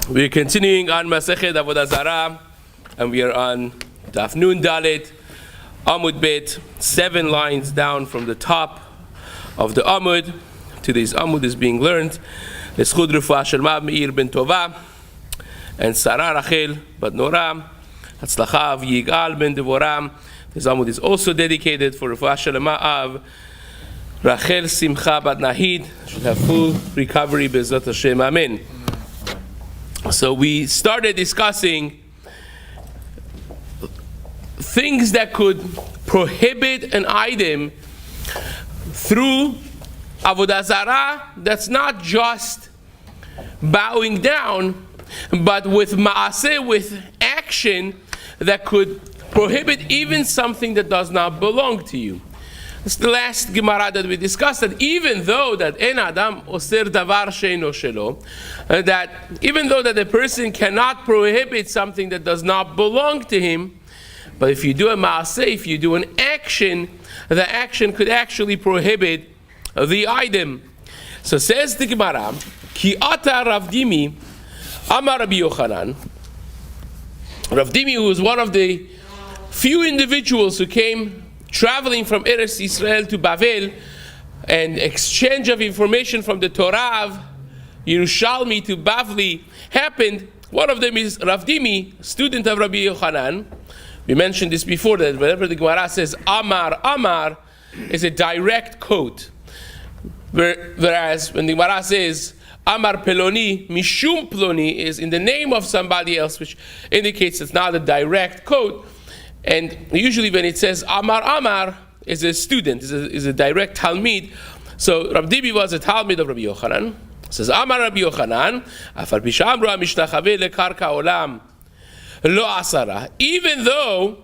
We're continuing on Mesechet Avodah Zarah, and we are on Daf Nun Dalet, Amud Bet, 7 lines down from the top of the Amud. Today's Amud is being learned. L'schud refuah shel Mab Meir ben Tova, and Sarah Rachel bat Nora, Hatzlacha of Yigal ben Devorah. This Amud is also dedicated for refuah shelema of Rachel Simcha bat Nahid. Should have full recovery Be'ezrat Hashem. Amen. So we started discussing things that could prohibit an item through Avodah Zarah. That's not just bowing down, but with ma'aseh, with action that could prohibit even something that does not belong to you. It's the last Gemara that we discussed, that even though that en adam oser davar she'eino shelo, that even though that a person cannot prohibit something that does not belong to him, but if you do a ma'aseh, if you do an action, the action could actually prohibit the item. So says the Gemara, Ki ata Rav Dimi Amar Rabbi Yochanan. Rav Dimi, who was one of the few individuals who came traveling from Eretz Yisrael to Bavel, and exchange of information from the Torah of Yerushalmi to Bavli happened. One of them is Rav Dimi, student of Rabbi Yochanan. We mentioned this before, that whenever the Gemara says Amar, Amar is a direct quote. Whereas when the Gemara says Amar Peloni, Mishum Ploni is in the name of somebody else, which indicates it's not a direct quote. And usually when it says Amar Amar is a student, is a direct Talmid. So Rav Dimi was a Talmid of Rabbi Yochanan. It says Amar Rabbi Yochanan, Afal Pishamru Mishtachave lekarka olam lo asara. Even though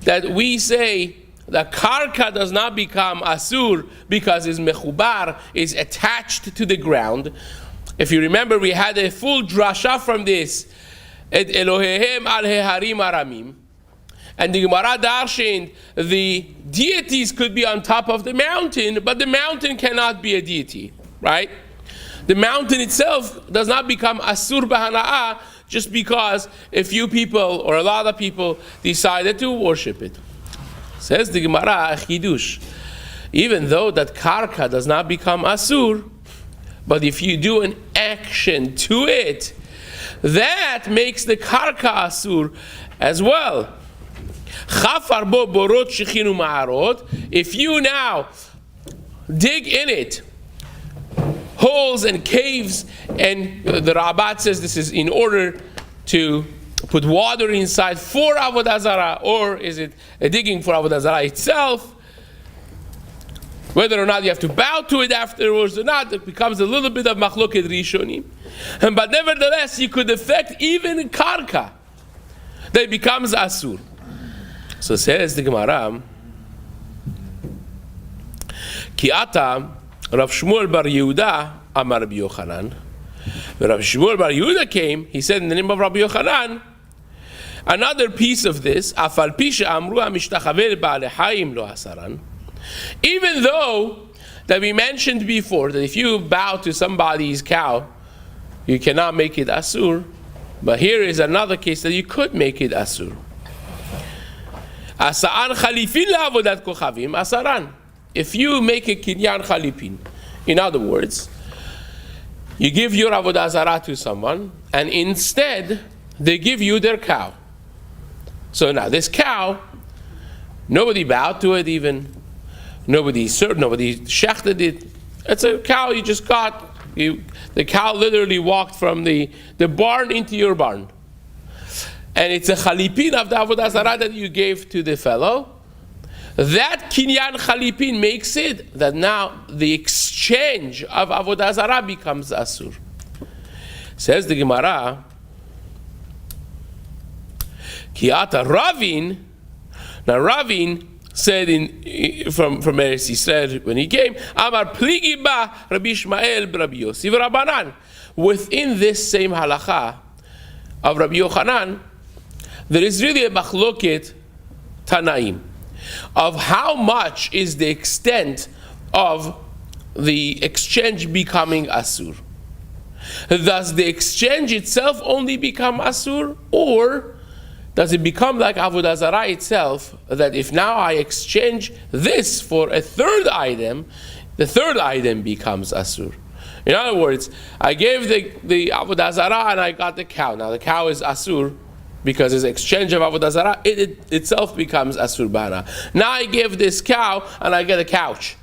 that we say that karka does not become asur because it's mechubar, is attached to the ground. If you remember, we had a full drasha from this. Et Elohehem al heharim aramim. And the Gemara darshaned, the deities could be on top of the mountain, but the mountain cannot be a deity, right? The mountain itself does not become asur b'hana'ah just because a few people or a lot of people decided to worship it. Says the Gemara, chidush. Even though that karka does not become asur, but if you do an action to it, that makes the karka asur as well. If you now dig in it, holes and caves, and the Rabat says this is in order to put water inside for Avodah Zarah, or is it a digging for Avodah Zarah itself? Whether or not you have to bow to it afterwards or not, it becomes a little bit of machloket rishonim. But nevertheless, you could affect even karka, that it becomes asur. So says the Gemara, Ki ata Rav Shmuel bar Yehuda Amar Rabbi Yochanan. When Rav Shmuel bar Yehuda came, he said in the name of Rabbi Yochanan, another piece of this, Afal pisha amru mishtachave ba'alei hayim lo asaran. Even though that we mentioned before that if you bow to somebody's cow, you cannot make it asur, but here is another case that you could make it asur. Asa'an chalifin la'avodat kochavim asaran. If you make a kinyan chalipin, in other words, you give your avodah zarah to someone, and instead they give you their cow. So now this cow, nobody bowed to it even, nobody served, nobody shechted it. It's a cow you just got. The cow literally walked from the barn into your barn. And it's a chalipin of the avodah zarah that you gave to the fellow. That kinyan chalipin makes it that now the exchange of avodah zarah becomes asur. Says the Gemara, Ki ata Ravin. Now Ravin said from Eretz Yisrael when he came, Amar pligi ba Rabbi Ishmael Rabbi Yossi v'Rabbanan. Within this same halacha of Rabbi Yochanan, there is really a machloket Tanaim of how much is the extent of the exchange becoming asur. Does the exchange itself only become asur, or does it become like Avodah Zarah itself, that if now I exchange this for a third item, the third item becomes asur? In other words, I gave the Avodah Zarah and I got the cow. Now the cow is asur because it's exchange of Avodah Zarah. It itself becomes asur b'hana. Now I give this cow and I get a couch.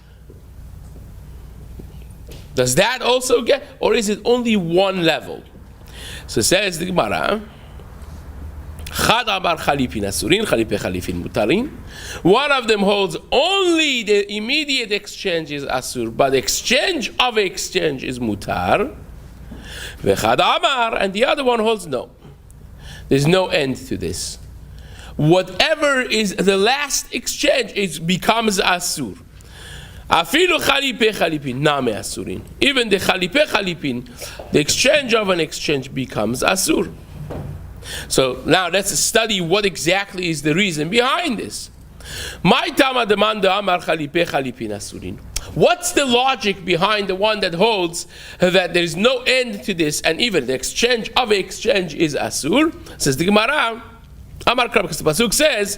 Does that also get, or is it only one level? So says the Gemara, Chad amar chalipin asurin, chalipe chalipin mutarin. One of them holds only the immediate exchange is asur, but exchange of exchange is mutar. Vechad amar, and the other one holds no. There's no end to this. Whatever is the last exchange, it becomes asur. Afilu chalipe chalipin name asurin. Even the chalipe chalipin, the exchange of an exchange becomes asur. So now let's study what exactly is the reason behind this. What's the logic behind the one that holds that there is no end to this, and even the exchange of exchange is asur? Says the Gemara, Amar Krab, because the pasuk says,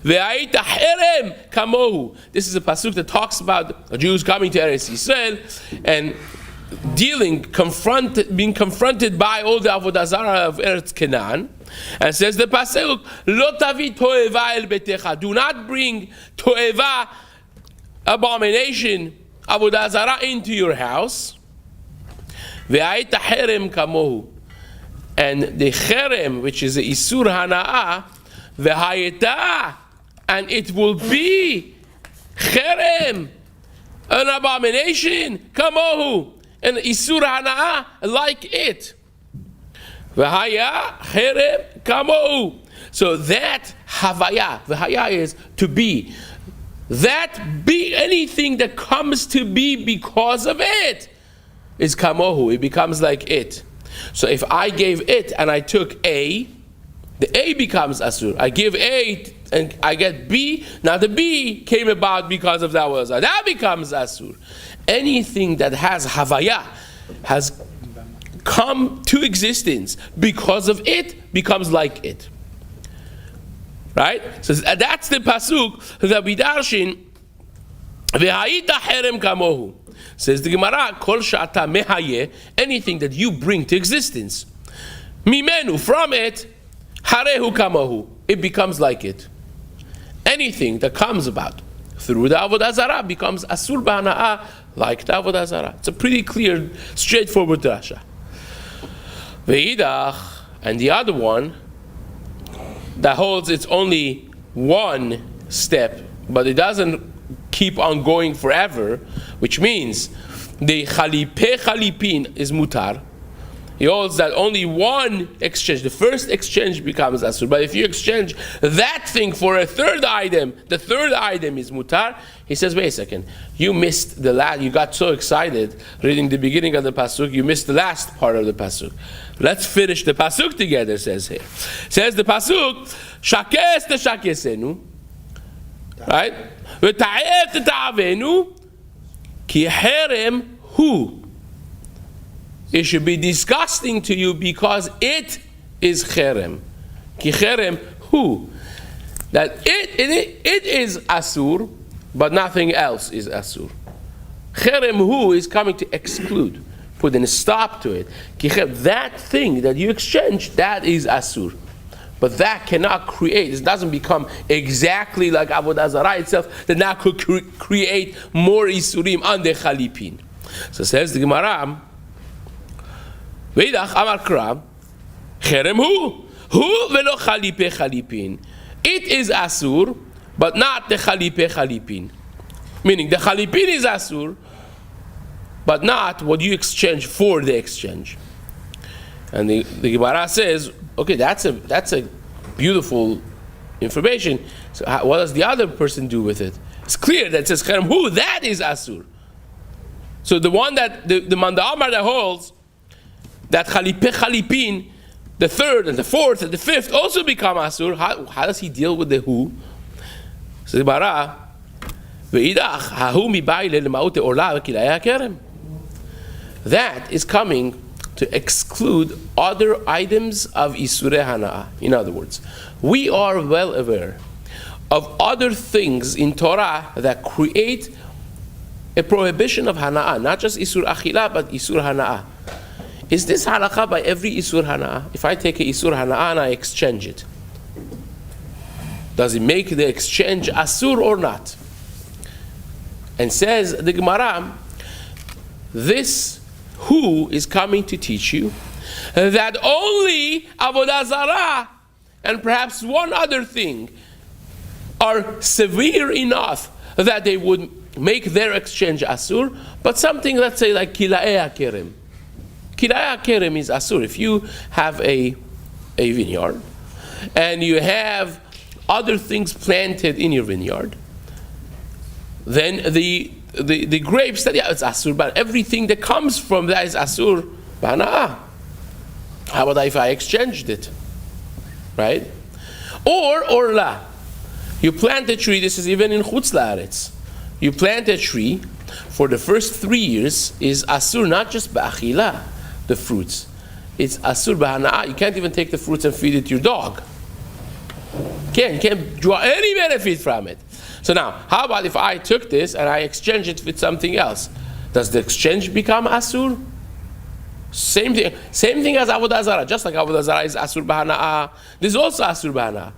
"Ve'ayita herem kamohu." This is a pasuk that talks about Jews coming to Eretz Yisrael and being confronted by all the Avodah Zarah of Eretz Canaan, and says the pasuk, "Lo tavi toeva el betecha." Do not bring toeva, abomination, Avodah Zarah, into your house. Ve'ayita herem kamohu, and the cherem, which is the isur hana'ah, ve'hayeta, and it will be cherem, an abomination, kamohu, an isur hana'ah, like it. V'haya cherem kamohu. So that havaya, v'haya is to be. That be, anything that comes to be because of it, is kamohu. It becomes like it. So if I gave it and I took A, the A becomes asur. I give A and I get B. Now the B came about because of that was that becomes asur. Anything that has havaya, has come to existence because of it, becomes like it. Right? So that's the pasuk that we darshin. V'hayita herem kamohu. Says the Gemara, Kol sha'ata mehaye, anything that you bring to existence, mimenu, from it, harehu kamahu, it becomes like it. Anything that comes about through the Avodah Zarah becomes asur b'hana'ah, like the Avodah Zarah. It's a pretty clear, straightforward drasha. Ve'idach, and the other one that holds it's only one step, but it doesn't keep on going forever, which means the chalipe chalipin is mutar. He holds that only one exchange, the first exchange, becomes asur. But if you exchange that thing for a third item, the third item is mutar. He says, wait a second, you missed the last, you got so excited reading the beginning of the pasuk, you missed the last part of the pasuk. Let's finish the pasuk together, says here. Says the pasuk, shakes te shakesenu, right? V'ta'ef te ta'avenu, ki herem hu. It should be disgusting to you because it is cherem. Ki cherem hu. That it is asur, but nothing else is asur. Cherem hu is coming to exclude, putting a stop to it. Ki cherem, that thing that you exchange, that is asur. But that cannot create, it doesn't become exactly like Avodah Zarah itself, that now could create more isurim on the chalipin. So says the Gemara, Veidach amar krab, cherem hu velo chalipe chalipin. It is asur, but not the chalipe chalipin. Meaning the chalipin is asur, but not what you exchange for the exchange. And the Gemara says, okay, that's a beautiful information. So what does the other person do with it? It's clear that it says cherem hu, that is asur. So the one that the Manda Amar that holds that chalipe chalipin, the third and the fourth and the fifth also become asur. How does he deal with the hu? So the Gemara, that is coming to exclude other items of Isurei Hana'ah. In other words, we are well aware of other things in Torah that create a prohibition of Hana'ah, not just Isur Achila, but Isur Hana'ah. Is this halakha by every Isur Hana'ah? If I take a Isur Hana'ah and I exchange it, does it make the exchange Asur or not? And says the Gemara, this who is coming to teach you that only Avodah Zarah and perhaps one other thing are severe enough that they would make their exchange Asur, but something, let's say, like Kila'ei HaKerem. Kila'ei HaKerem is Asur. If you have a vineyard and you have other things planted in your vineyard, then the grapes, that it's Asur, but everything that comes from that is Asur B'Hana'ah. How about if I exchanged it? Right? Or la. You plant a tree, this is even in Chutz La'aretz. You plant a tree, for the first 3 years is Asur, not just Ba'achila, the fruits. It's Asur B'Hana'ah. You can't even take the fruits and feed it to your dog. You can't draw any benefit from it. So now, how about if I took this and I exchange it with something else? Does the exchange become Asur? Same thing as Avodah Zarah. Just like Avodah Zarah is Asur B'Hana'ah, this is also Asur B'Hana'ah.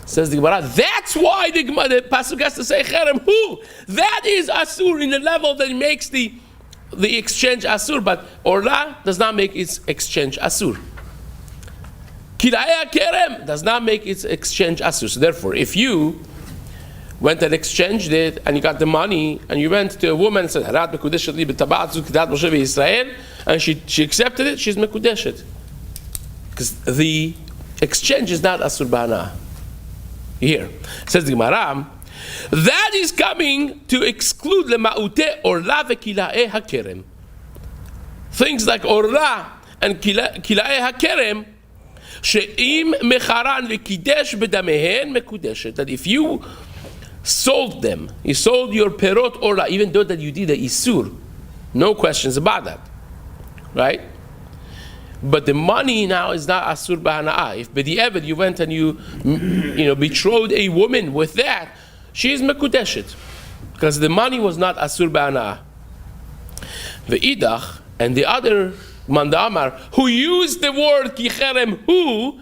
Says the Gemara, that's why the Pasuk has to say Cherem Hu. That is Asur in the level that it makes the exchange Asur, but Orla does not make its exchange Asur. Kila'ei HaKerem does not make its exchange Asur. So therefore, if you went and exchanged it, and you got the money, and you went to a woman and said, Harat Mekudeshet li b'tabat zu kedat Moshe v'Yisrael, and she accepted it, she's Mekudeshet. Because the exchange is not Asur B'Hana'ah. Here, says the Gemara, that is coming to exclude lema'ute orla ve'kila'ei hakerem. Things like orla and kila'ei hakerem, she'im mecharan v'kidesh b'damehen mekudeshet. That if you sold them, you sold your perot orla, even though that you did a isur, no questions about that, right? But the money now is not Asur B'Hana'ah. If b'di'evet you went and you betrothed a woman with that, she is Mekudeshet. Because the money was not Asur B'Hana'ah. The Idach and the other Mandamar, who used the word Kicherem Hu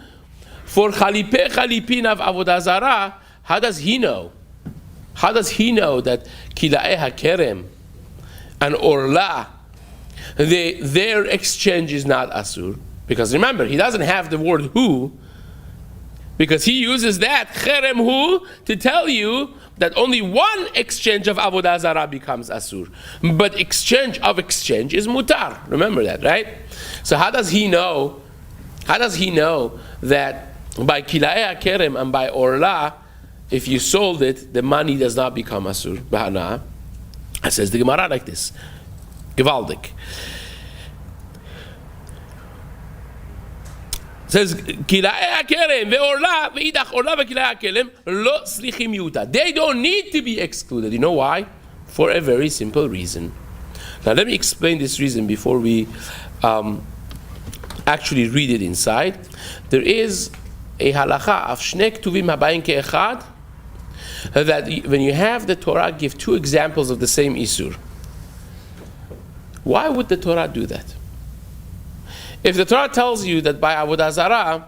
for Chalipe Chalipin of Avodah Zarah, how does he know? How does he know that Kila'ei HaKerem and Orla, their exchange is not Asur? Because remember, he doesn't have the word Hu, because he uses that, Cherem Hu, to tell you that only one exchange of Avodah Zarah becomes Asur. But exchange is Mutar. Remember that, right? So how does he know that by Kila'ei HaKerem and by Orla, if you sold it, the money does not become Asur B'Hana'ah? It says the Gemara like this. Gewaldig. Says Kila'ei HaKerem ve'orla ve'idach orla ve'kila'ei HaKerem lo slichim yuta. They don't need to be excluded. You know why? For a very simple reason. Now let me explain this reason before we actually read it inside. There is a halacha of shnei ktuvim habayim ke'echad, that when you have the Torah give two examples of the same isur. Why would the Torah do that? If the Torah tells you that by Avodah Zarah,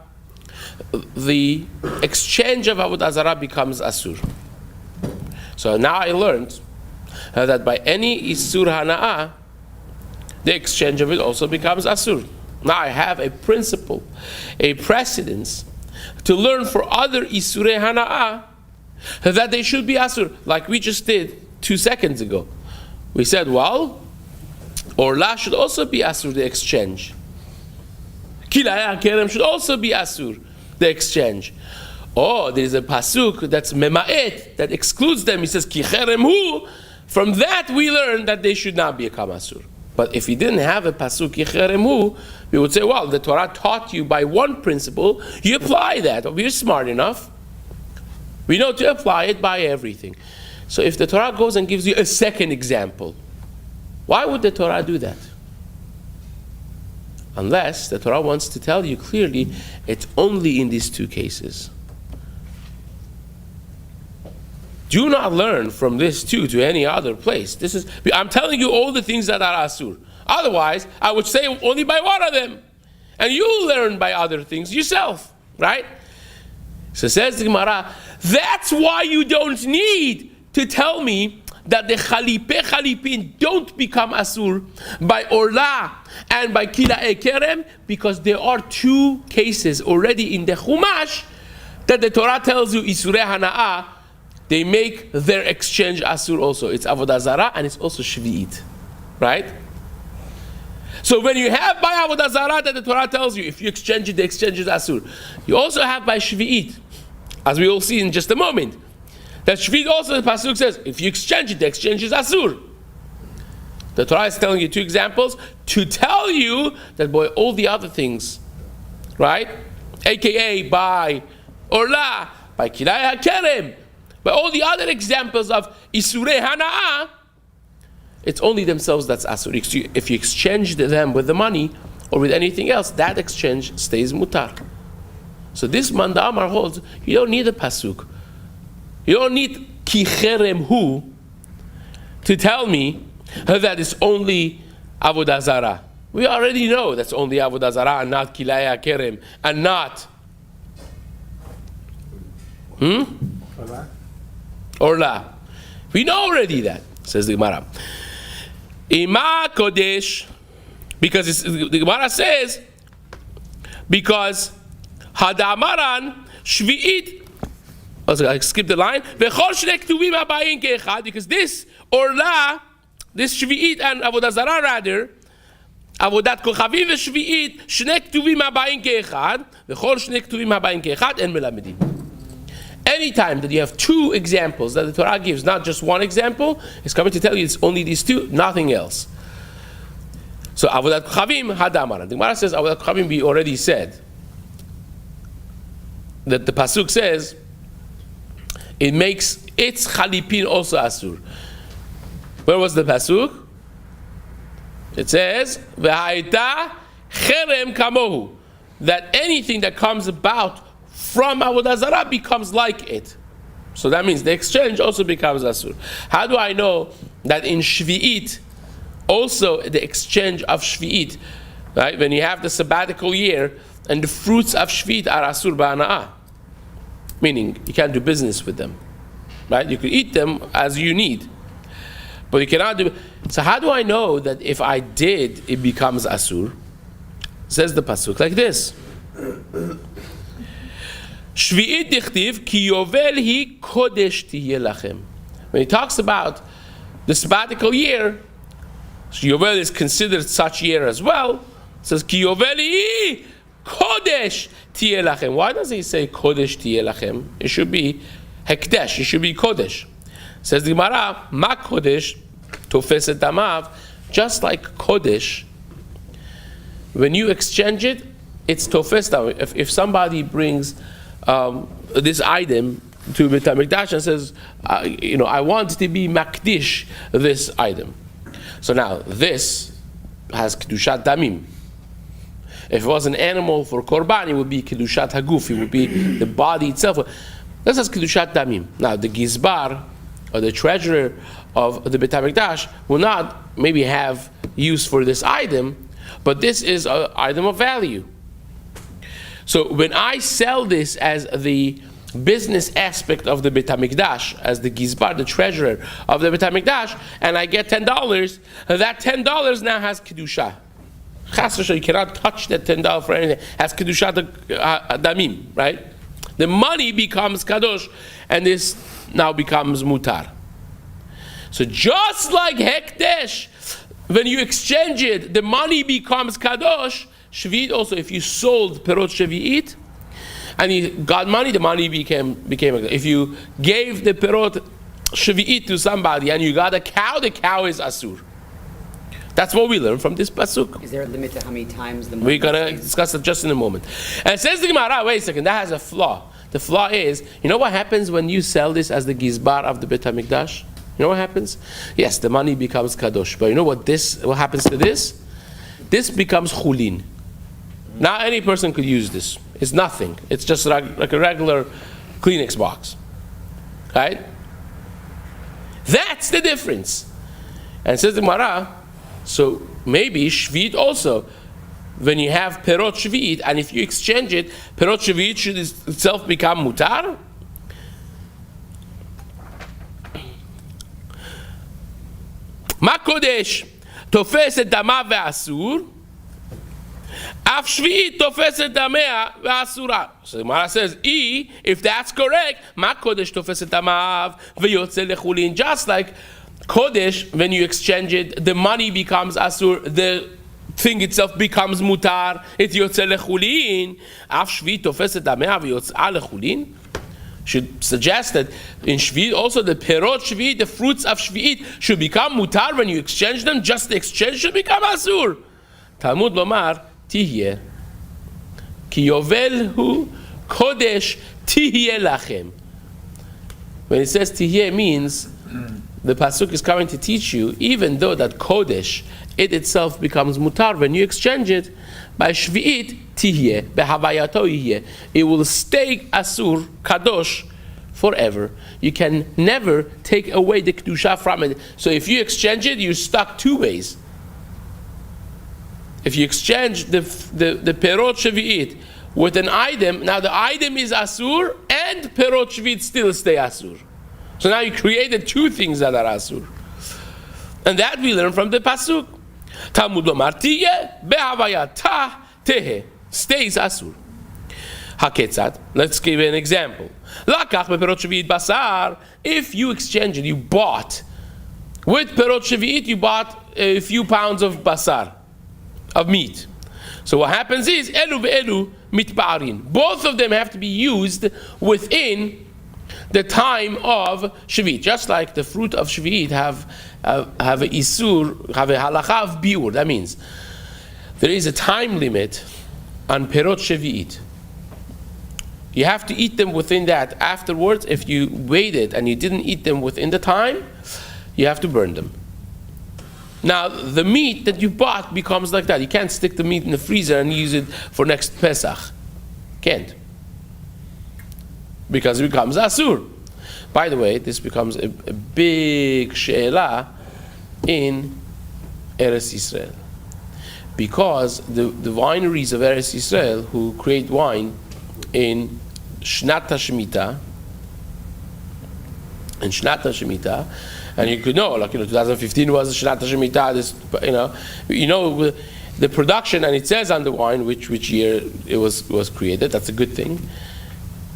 the exchange of Avodah Zarah becomes Asur. So now I learned that by any Isur Hana'ah, the exchange of it also becomes Asur. Now I have a principle, a precedence, to learn for other Isurei Hana'ah that they should be Asur, like we just did 2 seconds ago. We said, well, Orla should also be Asur, the exchange. Kila'ei HaKerem should also be Asur, the exchange. Oh, there's a pasuk that's mema'et, that excludes them. He says, Kicherem Hu. From that we learn that they should not become Asur. But if we didn't have a pasuk, Kicherem Hu, we would say, well, the Torah taught you by one principle, you apply that. We're smart enough. We know to apply it by everything. So if the Torah goes and gives you a second example, why would the Torah do that? Unless the Torah wants to tell you clearly, it's only in these two cases. Do not learn from this too to any other place. I'm telling you all the things that are asur. Otherwise, I would say only by one of them. And you learn by other things yourself, right? So says the Gemara, that's why you don't need to tell me that the chalipin don't become asur by orla and by kila'e kerem, because there are two cases already in the Chumash that the Torah tells you isurei hana'ah, they make their exchange asur also. It's Avodah Zarah and it's also Shvi'it, right? So when you have by Avodah Zarah that the Torah tells you, if you exchange it, the exchange is asur. You also have by Shvi'it, as we will see in just a moment. That Shvi'it also, the Pasuk says, if you exchange it, the exchange is asur. The Torah is telling you two examples to tell you that boy, all the other things, right? AKA by Orla, by Kilai HaKerem, by all the other examples of Isurei Hana'ah, it's only themselves that's asur. If you exchange them with the money or with anything else, that exchange stays mutar. So this Manda Amar holds, you don't need a pasuk. You don't need ki cherem hu to tell me that it's only Avodah Zarah. We already know that's only Avodah Zarah and not Kilaya Kerem and not Orla. We know already that, says the Gemara. Ima Kodesh, because the Gemara says, because Hadamaran Shvi'it, I skipped the line, because this Orla, this Shvi'it and Avodah Zarah rather, Avodat Kochavim v'Shvi'it, Shnei Ktuvim habayim ke'echad, v'chol Shnei Ktuvim habayim ke'echad, en melamedim. Anytime that you have two examples that the Torah gives, not just one example, it's coming to tell you it's only these two, nothing else. So Avodat Kochavim Hadamara. The Gemara says Avodat Kochavim, we already said that the pasuk says it makes its chalipin also asur. Where was the pasuk? It says v'ha'ita cherem kamohu, that anything that comes about from Avodah Zarah becomes like it. So that means the exchange also becomes asur. How do I know that in Shvi'it, also the exchange of Shvi'it, right? When you have the sabbatical year and the fruits of Shvi'it are asur ba'ana'ah, meaning you can't do business with them, right? You could eat them as you need, but you cannot do. So how do I know that if I did, it becomes asur? Says the pasuk like this. Shvi'it dichtiv ki yovel hi kodesh tihye lachem. When he talks about the sabbatical year, yovel is considered such year as well. It says ki yovel hi kodesh tihye lachem. Why does he say kodesh tihye lachem? It should be hekdesh. It should be kodesh. Says the Gemara, ma kodesh tofeset damav. Just like kodesh, when you exchange it, it's tofes damav. If somebody brings this item to Beit HaMikdash and says, I want to be makdish this item. So now this has kedushat damim. If it was an animal for korban, it would be kedushat haguf. It would be the body itself. This has kedushat damim. Now the gizbar or the treasurer of the Beit HaMikdash will not maybe have use for this item, but this is an item of value. So when I sell this as the business aspect of the Beit HaMikdash, as the gizbar, the treasurer of the Beit HaMikdash, and I get $10, that $10 now has kedusha. Chas v'shal, you cannot touch that $10 for anything. It has kedusha damim, right? The money becomes kadosh, and this now becomes mutar. So just like hekdesh, when you exchange it, the money becomes kadosh. Shvi'it also, if you sold perot shvi'it and you got money, the money became. If you gave the perot shvi'it to somebody and you got a cow, the cow is asur. That's what we learn from this pasuk. Is there a limit to how many times the money? We're gonna discuss it just in a moment. And it says the Gemara, wait a second, that has a flaw. The flaw is, you know what happens when you sell this as the gizbar of the Beit HaMikdash? You know what happens? Yes, the money becomes kadosh. But you know what happens to this? This becomes chulin. Now any person could use this. It's nothing. It's just like a regular Kleenex box. Right? That's the difference. And says the Gemara, so maybe Shvit also, when you have Perot Shvit, and if you exchange it, Perot Shvit should itself become Mutar? Ma Kodesh תופס את דמה ואסור, אף שביעית תופס את דמה ואסורה. So the Gemara says, if that's correct, מה קודש תופס את דמה ויוצא לחולין? Just like Kodesh, when you exchange it, the money becomes asur, the thing itself becomes mutar, it יוצא לחולין, אף שביעית תופס את דמה ויוצאה לחולין. Should suggest that in Shvi'it also the perot Shvi'it, the fruits of Shvi'it, should become mutar when you exchange them. Just the exchange should become asur. Talmud lomar tihye ki yovel hu kodesh tihye lachem. When it says tihye, it means the pasuk is coming to teach you, even though that kodesh it itself becomes mutar when you exchange it, by Shvi'it tihye, behavayato yihye, it will stay asur, kadosh, forever. You can never take away the kedusha from it. So if you exchange it, you're stuck two ways. If you exchange the perot Shvi'it with an item, now the item is asur, and perot Shvi'it still stay asur. So now you created two things that are asur. And that we learn from the pasuk. Talmud lomar tihye behavayata tehe, stays asur. Haketzat. Let's give an example. Lakach beperot shvi'it basar. If you exchange it, you bought with perot shvi'it, you bought a few pounds of basar, of meat. So what happens is elu ve'elu mitba'arin. Both of them have to be used within the time of Shvi'it. Just like the fruit of Shvi'it have a isur, have a halacha of biur. That means there is a time limit on perot Shvi'it. You have to eat them within that. Afterwards, if you waited and you didn't eat them within the time, you have to burn them. Now, the meat that you bought becomes like that. You can't stick the meat in the freezer and use it for next Pesach. Can't. Because it becomes asur. By the way, this becomes a big she'elah in Eretz Yisrael. Because the wineries of Eretz Yisrael who create wine in Shnat HaShemitah, and you could know, 2015 was Shnat HaShemitah, this, the production, and it says on the wine which year it was created. That's a good thing,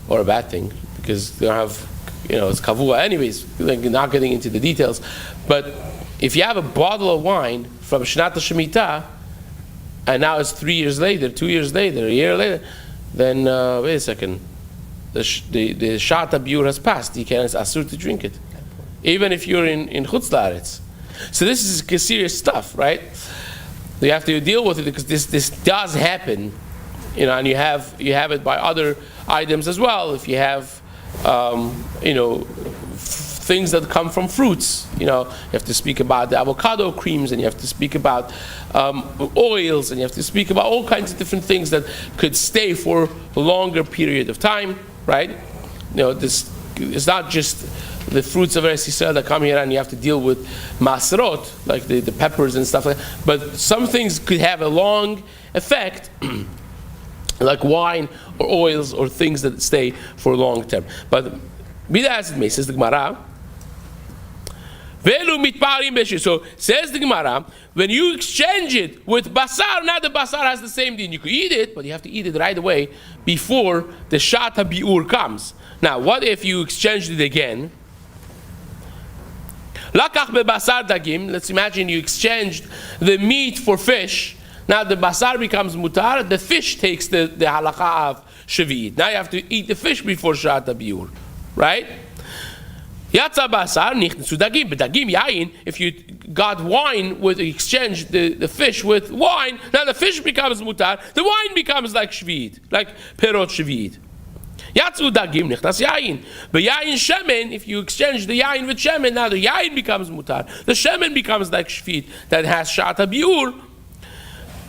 or a bad thing, because they don't have, it's kavua anyways, not getting into the details. But if you have a bottle of wine from Shnat HaShemitah, and now it's 3 years later, 2 years later, a year later, then wait a second, the Shat HaBiur has passed. It's asur to drink it, even if you're in Chutz La'aretz. So this is serious stuff, right? You have to deal with it because this does happen, and you have it by other items as well. If you have things that come from fruits, you have to speak about the avocado creams, and you have to speak about oils, and you have to speak about all kinds of different things that could stay for a longer period of time, right? This it's not just the fruits of Eretz Yisrael that come here and you have to deal with masrot, like the peppers and stuff like that. But some things could have a long effect, like wine or oils or things that stay for a long term. But be that as it may, says the Gemara, so says the Gemara, when you exchange it with basar, now the basar has the same din. You could eat it, but you have to eat it right away before the Shat HaBiur comes. Now, what if you exchanged it again? Lakach bebasar dagim. Let's imagine you exchanged the meat for fish. Now the basar becomes mutar. The fish takes the halakha of Shvi'it. Now you have to eat the fish before Shat HaBiur, right? Yatza basar nichnesu dagim. But dagim yain. If you got wine with exchange the fish with wine, now the fish becomes mutar. The wine becomes like Shvi'it, like perot Shvi'it. Yatzu dagim nichnas yain. But yain shemen, if you exchange the yain with shemen, now the yain becomes mutar. The shemen becomes like Shvi'it that has Shat HaBiur.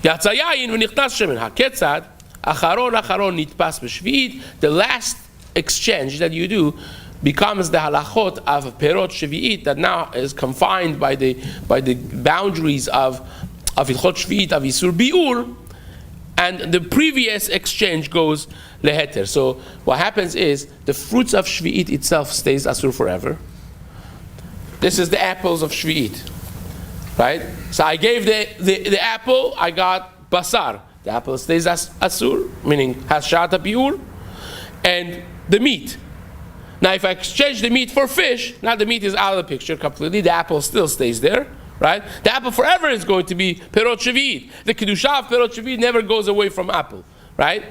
יצא יין ונכנס שמן. הכיצד? אחרון נתפס בשביעית. The last exchange that you do becomes the halachot of perot shvi'it that now is confined by the boundaries of hilchot shvi'it of isur biur, and the previous exchange goes leheter. So what happens is the fruits of shvi'it itself stays asur forever. This is the apples of shvi'it, right? So I gave the apple, I got basar. The apple stays asur, meaning has shata biur, and the meat. Now, if I exchange the meat for fish, now the meat is out of the picture completely. The apple still stays there, right? The apple forever is going to be perot shvi'it. The kedusha of perot shvi'it never goes away from apple, right?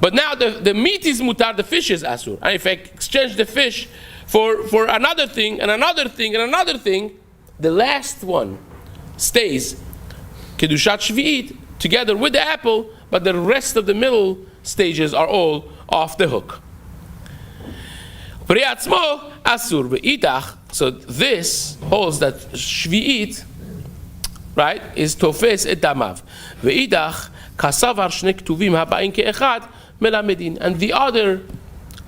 But now the meat is mutar, the fish is asur. And if I exchange the fish for another thing, and another thing, and another thing, the last one stays kedushat shvi'it together with the apple, but the rest of the middle stages are all off the hook. So this holds that shvi'it, right, is tofes et damav. Ve'idach kasavar shne ktuvim haba'in ke'echad melamedin. And the other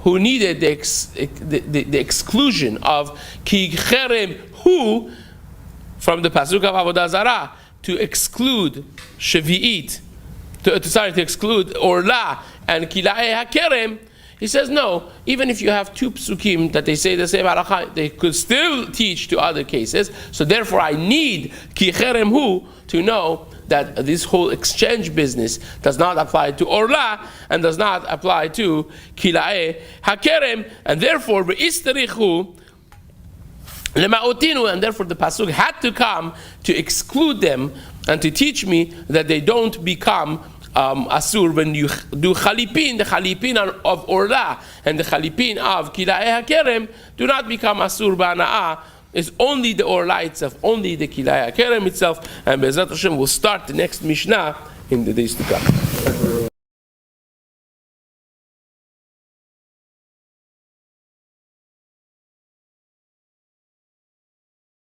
who needed the exclusion of ki cherem hu from the pasuk of Avodah Zarah to exclude shvi'it, to exclude orla and kila'e hakerem. He says, no, even if you have two psukim that they say the same halakha, they could still teach to other cases. So therefore I need ki cherem hu to know that this whole exchange business does not apply to orla and does not apply to kila'e hakerem, and therefore be'isterichu lema'otinu, and therefore the pasuk had to come to exclude them and to teach me that they don't become asur when you do chalipin. The chalipin of orla and the chalipin of kila'e hakerem do not become asur ba'ana'ah. It's only the orla itself, only the kila'e hakerem itself. And Be'ezrat Hashem will start the next Mishnah in the days to come.